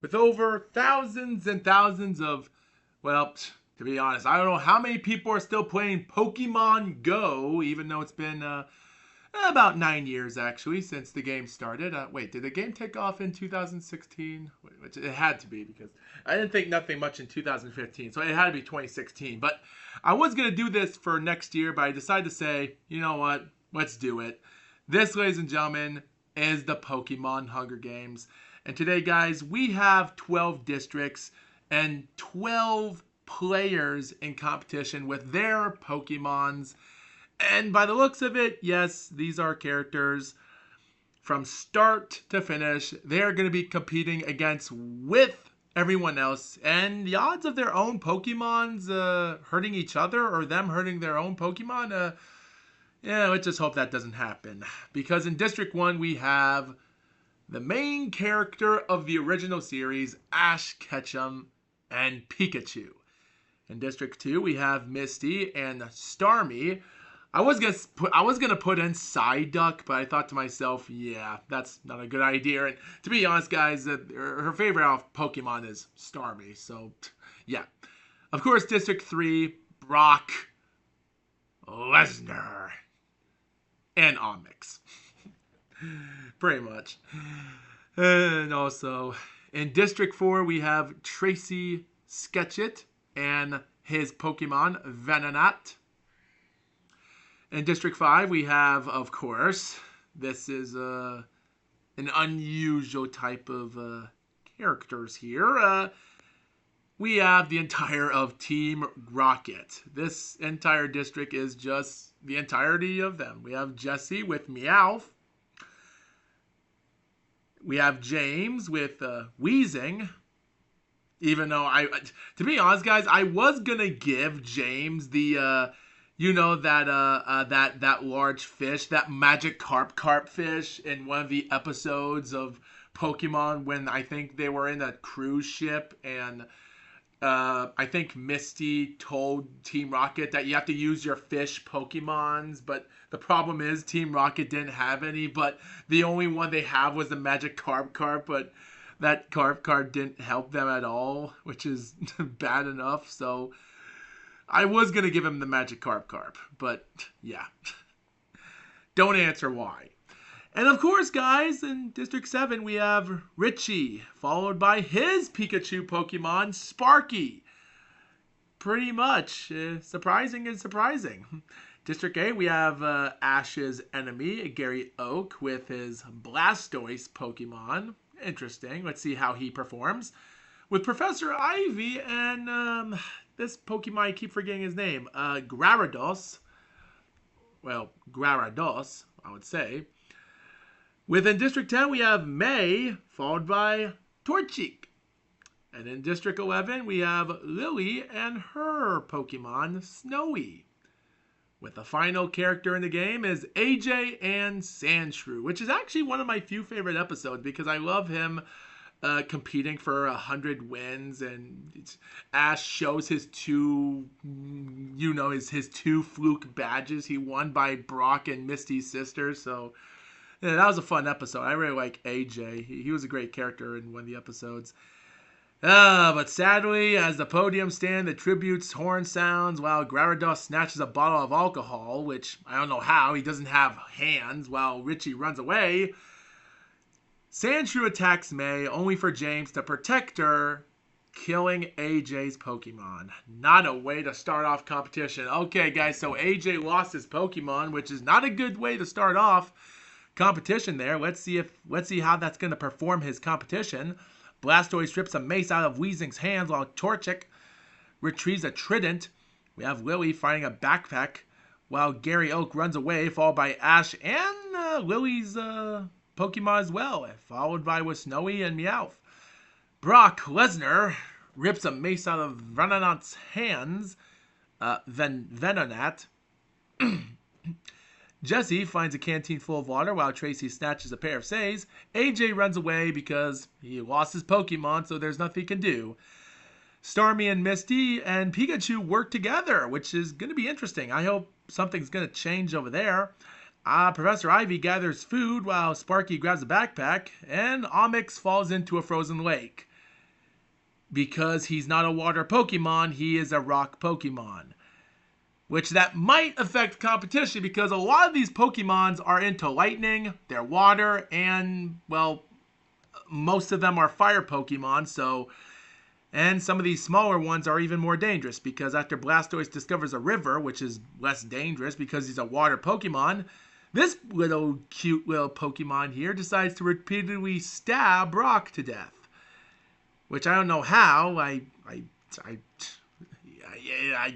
with over thousands and thousands of, well, to be honest, I don't know how many people are still playing Pokemon Go, even though it's been about 9 years actually since the game started. Wait, did the game take off in 2016? Which it had to be because I didn't think nothing much in 2015, so it had to be 2016. But I was gonna do this for next year, but I decided to say, you know what? Let's do it. This, ladies and gentlemen, is the Pokemon Hunger Games. And today, guys, we have 12 districts and 12 players in competition with their Pokemons. And by the looks of it, yes, these are characters from start to finish. They are going to be competing against with everyone else. And the odds of their own Pokemons hurting each other or them hurting their own Pokemon, yeah, let's just hope that doesn't happen. Because in District 1, we have the main character of the original series, Ash Ketchum and Pikachu. In District 2, we have Misty and Starmie. I was gonna put in Psyduck, but I thought to myself, yeah, that's not a good idea. And to be honest, guys, her favorite Pokemon is Starmie. So, yeah. Of course, District 3, Brock Lesnar and Onyx. Pretty much. And also, in District 4, we have Tracy Sketchit and his Pokemon Venonat. In District 5, we have, of course, this is an unusual type of characters here. We have the entire of Team Rocket. This entire district is just the entirety of them. We have Jesse with Meowth. We have James with Wheezing. Even though to be honest, guys, I was gonna give James the that large fish, that magic carp fish in one of the episodes of Pokemon when I think they were in a cruise ship and I think Misty told Team Rocket that you have to use your fish Pokemons, but the problem is Team Rocket didn't have any, but the only one they have was the magic carp, but that carp didn't help them at all, which is bad enough, so I was going to give him the magic carp, but yeah. Don't answer why. And of course, guys, in District 7, we have Richie, followed by his Pikachu Pokemon, Sparky. Pretty much. Surprising and surprising. District 8, we have Ash's enemy, Gary Oak, with his Blastoise Pokemon. Interesting. Let's see how he performs. With Professor Ivy and this Pokemon, I keep forgetting his name, Gyarados. Well, Gyarados, I would say. Within District 10, we have May, followed by Torchic. And in District 11, we have Lily and her Pokemon, Snowy. With the final character in the game is AJ and Sandshrew, which is actually one of my few favorite episodes because I love him competing for 100 wins, and Ash shows his two, his two fluke badges he won by Brock and Misty's sister. So yeah, that was a fun episode. I really like AJ. He was a great character in one of the episodes. But sadly, as the podium stand, the tribute's horn sounds while Gyarados snatches a bottle of alcohol, which I don't know how, he doesn't have hands, while Richie runs away. Sandshrew attacks May, only for James to protect her, killing AJ's Pokemon. Not a way to start off competition. Okay, guys, so AJ lost his Pokemon, which is not a good way to start off competition there. Let's see how that's going to perform his competition. Blastoise strips a mace out of Weezing's hands while Torchic retrieves a trident. We have Lily finding a backpack while Gary Oak runs away, followed by Ash and Lily's Pokemon as well, followed by with Snowy and Meowth. Brock Lesnar rips a mace out of Venonat's hands. Venonat. Jesse finds a canteen full of water while Tracy snatches a pair of Says. AJ runs away because he lost his Pokemon, so there's nothing he can do. Starmie and Misty and Pikachu work together, which is going to be interesting. I hope something's going to change over there. Professor Ivy gathers food while Sparky grabs a backpack, and Onyx falls into a frozen lake. because he's not a water Pokemon, he is a rock Pokemon. Which that might affect competition because a lot of these Pokemons are into lightning, they're water, and, well, most of them are fire Pokemon, and some of these smaller ones are even more dangerous because after Blastoise discovers a river, which is less dangerous because he's a water Pokemon, this cute little Pokemon here decides to repeatedly stab Brock to death. Which I don't know how. I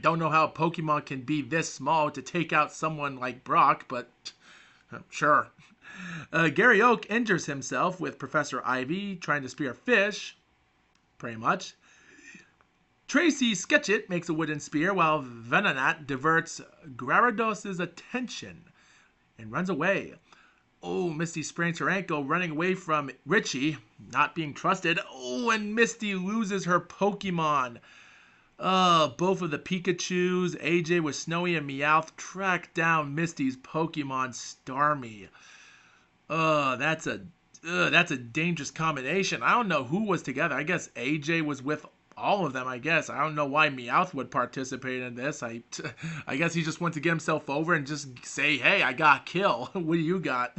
don't know how a Pokemon can be this small to take out someone like Brock, but sure. Gary Oak injures himself with Professor Ivy trying to spear fish. Pretty much. Tracy Sketchit makes a wooden spear while Venonat diverts Gyarados' attention and runs away. Oh, Misty sprains her ankle running away from Richie, not being trusted. Oh, and Misty loses her Pokemon. Both of the Pikachus, AJ with Snowy and Meowth, track down Misty's Pokemon Starmie. That's a dangerous combination. I don't know who was together. I guess AJ was with all of them, I guess. I don't know why Meowth would participate in this. I guess he just wants to get himself over and just say, hey, I got a kill. What do you got?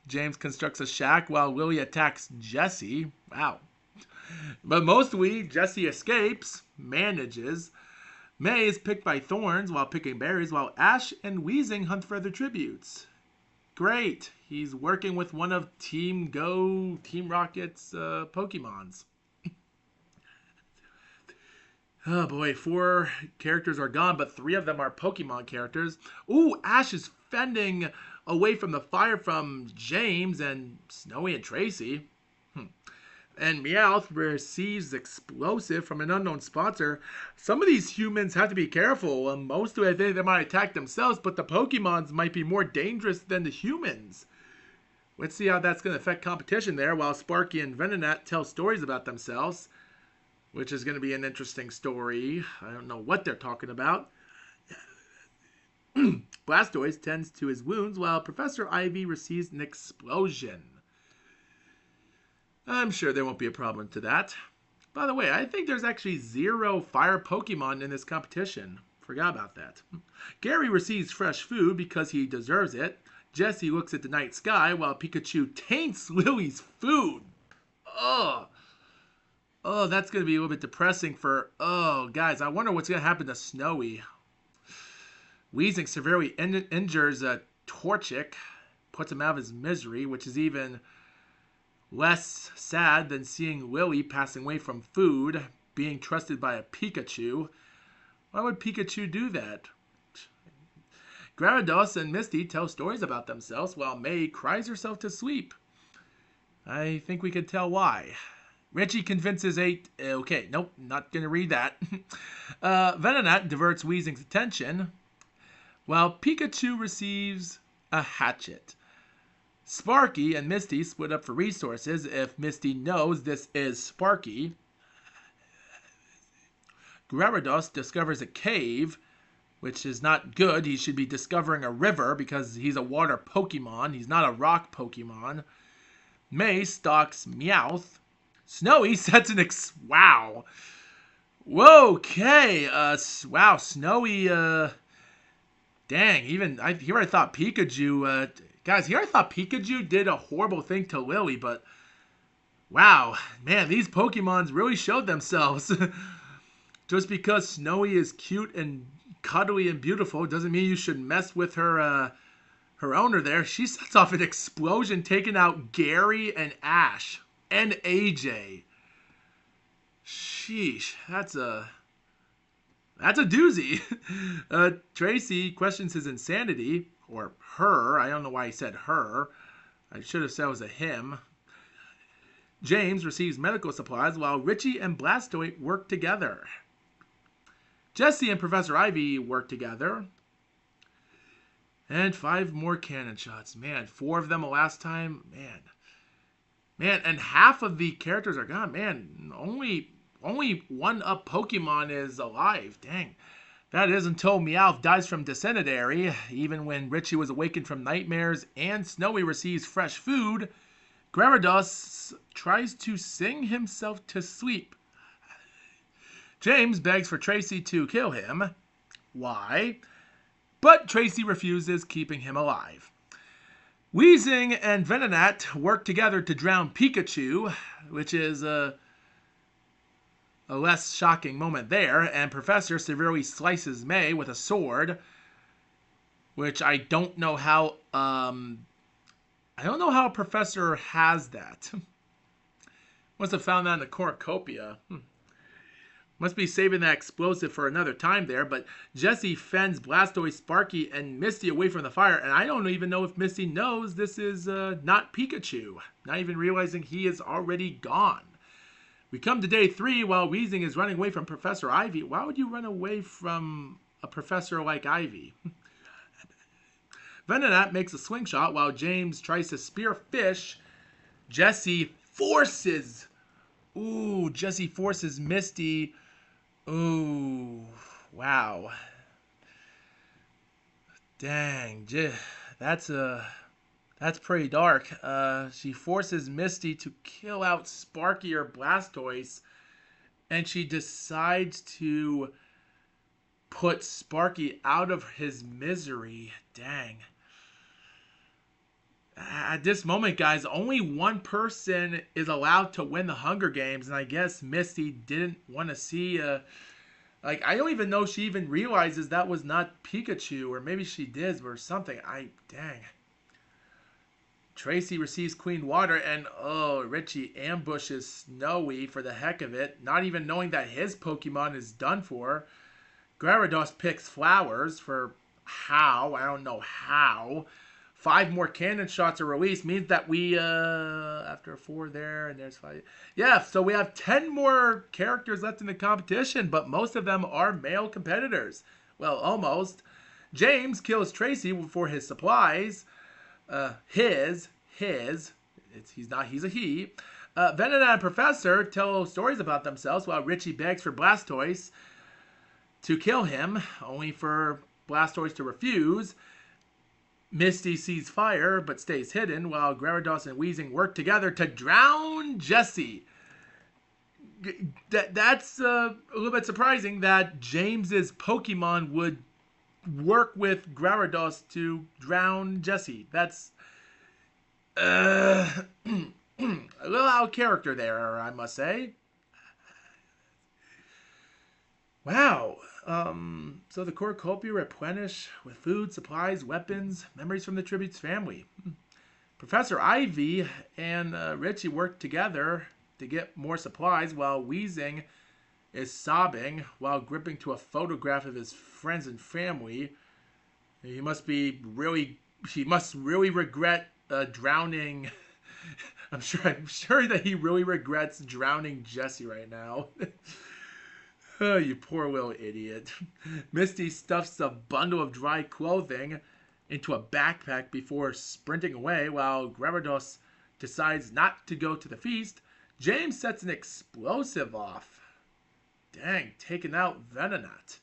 James constructs a shack while Lily attacks Jessie. Wow. But mostly, Jessie escapes, manages. May is picked by thorns while picking berries, while Ash and Weezing hunt for other tributes. Great. He's working with one of Team Rocket's Pokemons. Oh boy, 4 characters are gone, but 3 of them are Pokemon characters. Ooh, Ash is fending away from the fire from James and Snowy and Tracy. And Meowth receives explosive from an unknown sponsor. Some of these humans have to be careful. Most of it, I think they might attack themselves, but the Pokemons might be more dangerous than the humans. Let's see how that's going to affect competition there while Sparky and Venonat tell stories about themselves, which is going to be an interesting story. I don't know what they're talking about. Blastoise tends to his wounds while Professor Ivy receives an explosion. I'm sure there won't be a problem to that. By the way, I think there's actually 0 fire Pokemon in this competition. Forgot about that. Gary receives fresh food because he deserves it. Jessie looks at the night sky while Pikachu taints Lily's food. Oh, that's going to be a little bit depressing for... Oh, guys, I wonder what's going to happen to Snowy. Weezing severely injures Torchic, puts him out of his misery, which is even less sad than seeing Lily passing away from food, being trusted by a Pikachu. Why would Pikachu do that? Gyarados and Misty tell stories about themselves while May cries herself to sleep. I think we can tell why. Richie convinces okay, nope, not going to read that. Venonat diverts Weezing's attention, while Pikachu receives a hatchet. Sparky and Misty split up for resources if Misty knows this is Sparky. Gyarados discovers a cave, which is not good. He should be discovering a river because he's a water Pokemon. He's not a rock Pokemon. May stalks Meowth. Snowy sets an wow. Whoa, okay. Wow, Snowy, dang, even, here I thought Pikachu, guys, here I thought Pikachu did a horrible thing to Lily, but, wow, man, these Pokemons really showed themselves. Just because Snowy is cute and cuddly and beautiful doesn't mean you should mess with her, her owner there. She sets off an explosion taking out Gary and Ash. And AJ. Sheesh, that's a doozy. Tracy questions his insanity, or her. I don't know why he said her. I should have said it was a him. James receives medical supplies while Richie and Blastoise work together. Jessie and Professor Ivy work together. And 5 more cannon shots. Man, 4 of them the last time. Man, and half of the characters are gone. Man, only 1-up Pokemon is alive. Dang. That is until Meowth dies from dysentery. Even when Richie was awakened from nightmares and Snowy receives fresh food, Gyarados tries to sing himself to sleep. James begs for Tracy to kill him. Why? But Tracy refuses, keeping him alive. Weezing and Venonat work together to drown Pikachu, which is a less shocking moment there, and Professor severely slices May with a sword, which I don't know how Professor has that. Must have found that in the cornucopia. Must be saving that explosive for another time there, but Jessie fends Blastoise, Sparky, and Misty away from the fire, and I don't even know if Misty knows this is not Pikachu, not even realizing he is already gone. We come to day 3 while Weezing is running away from Professor Ivy. Why would you run away from a professor like Ivy? Venonat makes a swing shot while James tries to spear Fish. Jessie forces Misty. Ooh, wow. Dang, that's pretty dark. She forces Misty to kill out Sparky or Blastoise, and she decides to put Sparky out of his misery. Dang. At this moment, guys, only one person is allowed to win the Hunger Games, and I guess Misty didn't want to see I don't even know she even realizes that was not Pikachu, or maybe she did or something. Dang. Tracy receives Queen Water, and Richie ambushes Snowy for the heck of it, not even knowing that his Pokemon is done for. Gyarados picks Flowers for how? I don't know how. 5 more cannon shots are released, means that we, after 4 there, and there's 5. Yeah, so we have 10 more characters left in the competition, but most of them are male competitors. Well, almost. James kills Tracy for his supplies. He's a he. Venonat and Professor tell stories about themselves while Richie begs for Blastoise to kill him, only for Blastoise to refuse. Misty sees fire, but stays hidden, while Gyarados and Weezing work together to drown Jessie. That's a little bit surprising that James's Pokemon would work with Gyarados to drown Jessie. That's a little out of character there, I must say. Wow. So the cornucopia replenish with food, supplies, weapons, memories from the Tribute's family. Professor Ivy and Richie work together to get more supplies while Weezing is sobbing while gripping to a photograph of his friends and family. He must really regret drowning. I'm sure that he really regrets drowning Jessie right now. Oh, you poor little idiot. Misty stuffs a bundle of dry clothing into a backpack before sprinting away while Gyarados decides not to go to the feast. James sets an explosive off. Dang, taking out Venonat.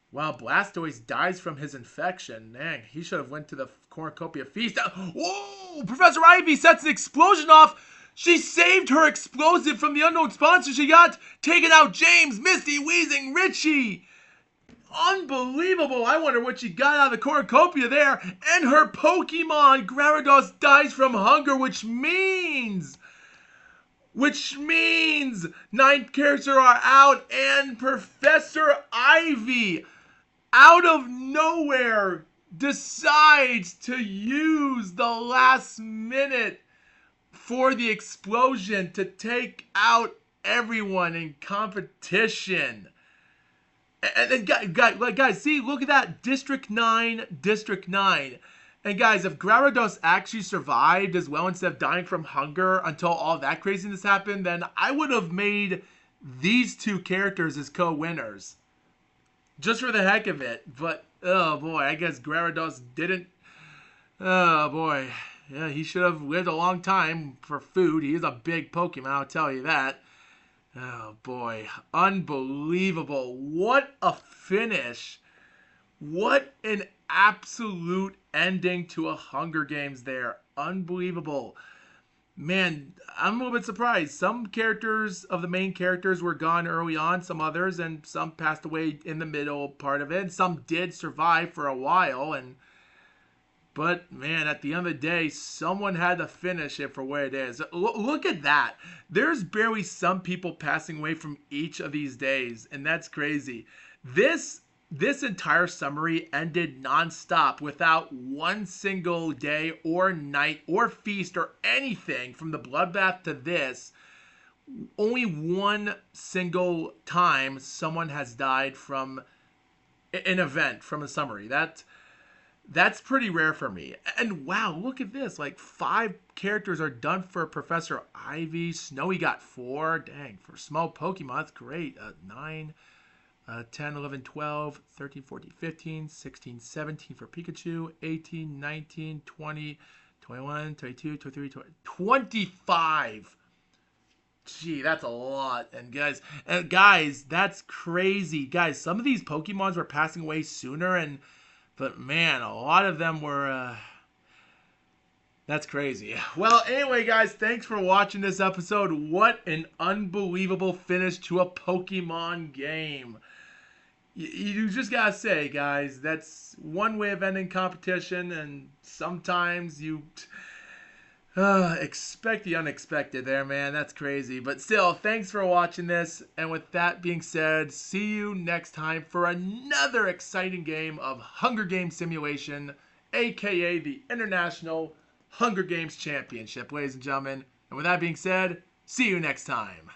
While Blastoise dies from his infection. Dang, he should have went to the cornucopia feast. Whoa! Professor Ivy sets an explosion off. She saved her explosive from the unknown sponsor she got, taking out James, Misty, Weezing, Richie. Unbelievable. I wonder what she got out of the cornucopia there. And her Pokemon, Gyarados, dies from hunger, which means 9 characters are out, and Professor Ivy, out of nowhere, decides to use the last minute for the explosion to take out everyone in competition. And guys, see, look at that. District 9. And guys, if Gyarados actually survived as well instead of dying from hunger until all that craziness happened, then I would have made these 2 characters as co-winners. Just for the heck of it. But, oh boy, I guess Gyarados didn't. Oh boy. Yeah, he should have lived a long time for food. He is a big Pokemon, I'll tell you that. Oh, boy. Unbelievable. What a finish. What an absolute ending to a Hunger Games there. Unbelievable. man, I'm a little bit surprised. Some characters of the main characters were gone early on, some others, and some passed away in the middle part of it. And some did survive for a while, and but man, at the end of the day, someone had to finish it for what it is. Look at that. There's barely some people passing away from each of these days, and that's crazy. This entire summary ended nonstop without one single day or night or feast or anything from the bloodbath to this. Only one single time someone has died from an event from a summary. That's pretty rare for me. And wow, look at this. Like 5 characters are done for Professor Ivy. Snowy got 4. Dang, for small Pokemon, that's great. 9, 10, 11, 12, 13, 14, 15, 16, 17 for Pikachu. 18, 19, 20, 21, 22, 23, 25. Gee, that's a lot. And guys, that's crazy. Guys, some of these Pokemons were passing away sooner, but man, a lot of them were. That's crazy. Well, anyway, guys, thanks for watching this episode. What an unbelievable finish to a Pokemon game. You just gotta say, guys, that's one way of ending competition, and sometimes you expect the unexpected there, man. That's crazy. But still, thanks for watching this. And with that being said, see you next time for another exciting game of Hunger Games Simulation, aka the International Hunger Games Championship, ladies and gentlemen. And with that being said, see you next time.